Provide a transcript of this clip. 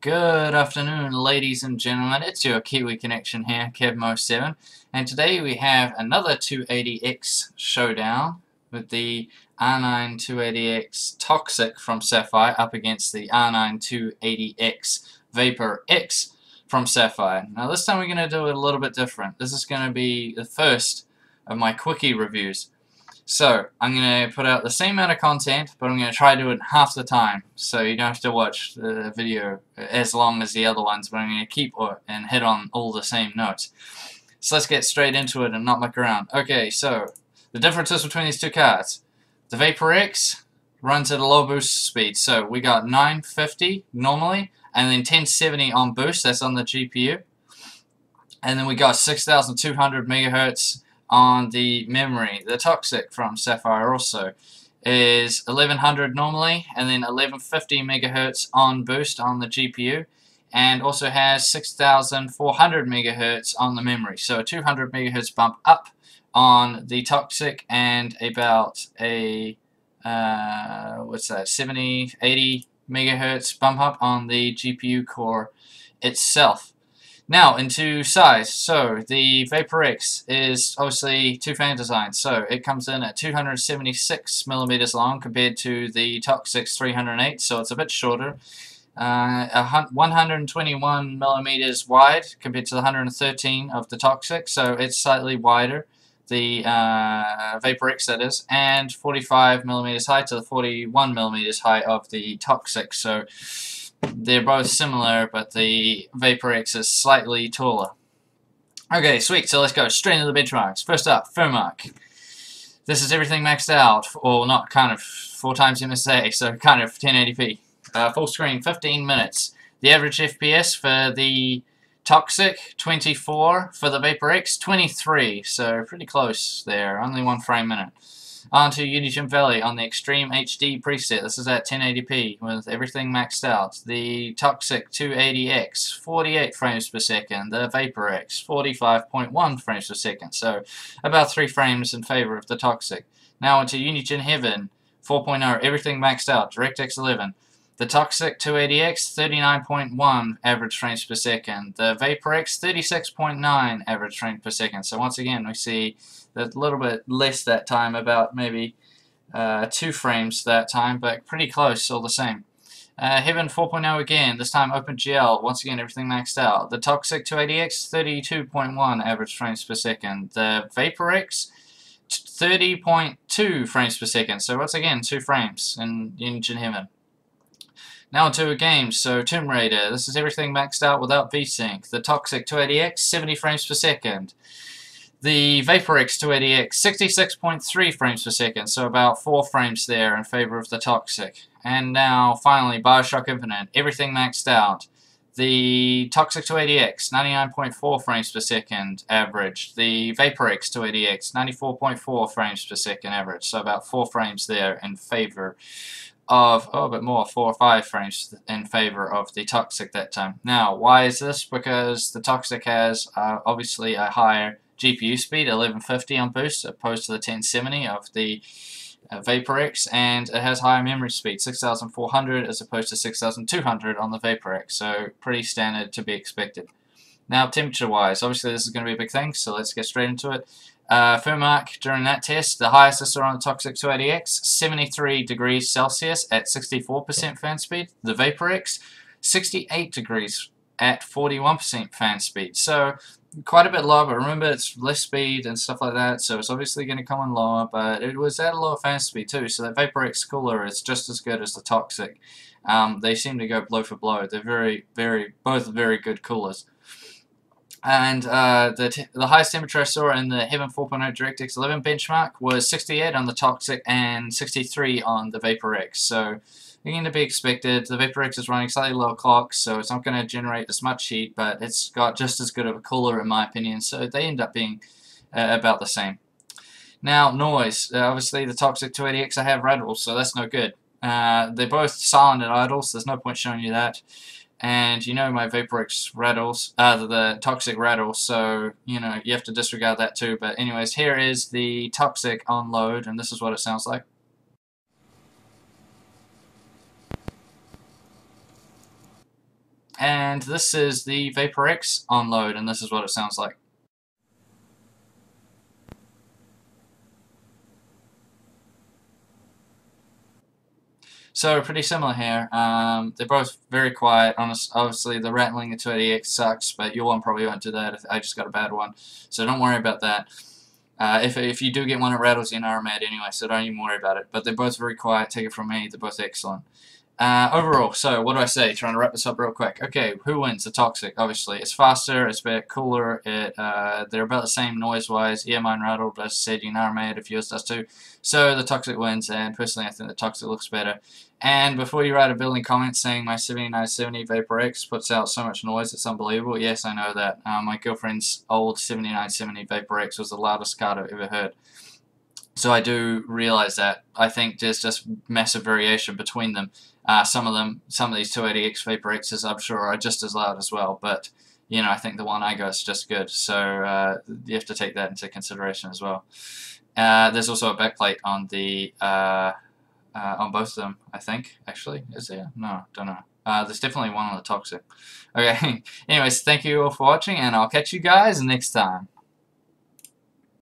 Good afternoon, ladies and gentlemen. It's your Kiwi Connection here, KevMo7, and today we have another 280X showdown with the R9 280X Toxic from Sapphire up against the R9 280X Vapor X from Sapphire. Now this time we're going to do it a little bit different. This is going to be the first of my Quickie reviews. So, I'm going to put out the same amount of content, but I'm going to try to do it in half the time, so you don't have to watch the video as long as the other ones, but I'm going to keep and hit on all the same notes. So let's get straight into it and not muck around. Okay, so, the differences between these two cards. The Vapor X runs at a low boost speed, so we got 950 normally, and then 1070 on boost, that's on the GPU. And then we got 6200 megahertz on the memory. The Toxic from Sapphire also is 1100 normally, and then 1150 megahertz on boost on the GPU, and also has 6400 megahertz on the memory. So a 200 megahertz bump up on the Toxic, and about a 80 megahertz bump up on the GPU core itself. Now, into size. So, the Vapor X is obviously two-fan design, so it comes in at 276 millimeters long compared to the Toxic's 308, so it's a bit shorter. 121 millimeters wide compared to the 113 of the Toxic, so it's slightly wider, the Vapor X that is, and 45 millimeters high to the 41 millimeters high of the Toxic, so they're both similar, but the Vapor X is slightly taller. Okay, sweet, so let's go straight into the benchmarks. First up, Furmark. This is everything maxed out, or not kind of 4 times MSA, so kind of 1080p. Full screen, 15 minutes. The average FPS for the Toxic, 24. For the Vapor X, 23, so pretty close there, only 1 frame a minute. On to Unigine Valley on the Extreme HD preset. This is at 1080p with everything maxed out. The Toxic 280X, 48 frames per second. The Vapor X, 45.1 frames per second. So about 3 frames in favor of the Toxic. Now onto Unigine Heaven 4.0, everything maxed out. DirectX 11. The Toxic 280X, 39.1 average frames per second. The Vapor X, 36.9 average frames per second. So once again, we see a little bit less that time, about maybe 2 frames that time, but pretty close all the same. Heaven 4.0 again, this time OpenGL, once again everything maxed out. The Toxic 280X, 32.1 average frames per second. The Vapor X, 30.2 frames per second, so once again 2 frames in Unigine Heaven. Now onto games, so Tomb Raider, this is everything maxed out without VSync. The Toxic 280X, 70 frames per second. The Vapor X 280X, 66.3 frames per second, so about 4 frames there in favor of the Toxic. And now, finally, Bioshock Infinite, everything maxed out. The Toxic 280X, 99.4 frames per second average. The Vapor X 280X, 94.4 frames per second average, so about 4 frames there in favor of, a bit more, 4 or 5 frames in favor of the Toxic that time. Now, why is this? Because the Toxic has obviously a higher GPU speed, 1150 on boost, opposed to the 1070 of the Vapor X, and it has higher memory speed, 6400 as opposed to 6200 on the Vapor X, so pretty standard to be expected. Now, temperature-wise, obviously this is going to be a big thing, so let's get straight into it. Furmark, during that test, the highest I saw on the Toxic 280X, 73 degrees Celsius at 64% fan speed. The Vapor X, 68 degrees at 41% fan speed. So, quite a bit lower, but remember it's less speed and stuff like that, so it's obviously going to come in lower, but it was at a lower fan speed too, so that Vapor X cooler is just as good as the Toxic. They seem to go blow for blow. They're both very good coolers. And the highest temperature I saw in the Heaven 4.0 DirectX 11 benchmark was 68 on the Toxic and 63 on the Vapor X. So, again, to be expected. The Vapor X is running slightly lower clocks, so it's not going to generate as much heat, but it's got just as good of a cooler in my opinion, so they end up being about the same. Now, noise. Obviously, the Toxic 280X I have rattles, so that's no good. They're both silent at idle, so there's no point showing you that. And you know my Vapor X rattles, the Toxic rattles, so you know you have to disregard that too. But anyways, here is the Toxic on load, and this is what it sounds like. And this is the Vapor X on load, and this is what it sounds like. So pretty similar here. They're both very quiet. Obviously, the rattling of 280X sucks, but your one probably won't do that. I just got a bad one, so don't worry about that. If you do get one that rattles, you know I'm mad anyway, so don't even worry about it. But they're both very quiet. Take it from me. They're both excellent. Overall, so what do I say? Trying to wrap this up real quick. Okay, who wins? The Toxic, obviously. It's faster, it's a bit cooler, they're about the same noise-wise. Yeah, mine rattled, but as I said, you know I'm mad if yours does too. So the Toxic wins, and personally I think the Toxic looks better. And before you write a building comment saying my 7970 Vapor X puts out so much noise, it's unbelievable. Yes, I know that. My girlfriend's old 7970 Vapor X was the loudest card I've ever heard. So I do realize that. I think there's just massive variation between them. Some of these 280X Vapor X's I'm sure are just as loud as well, but you know, I think the one I got is just good. So you have to take that into consideration as well. There's also a backplate on the on both of them, I think. Actually, is there? No, don't know. There's definitely one on the Toxic. Okay. Anyways, thank you all for watching, and I'll catch you guys next time.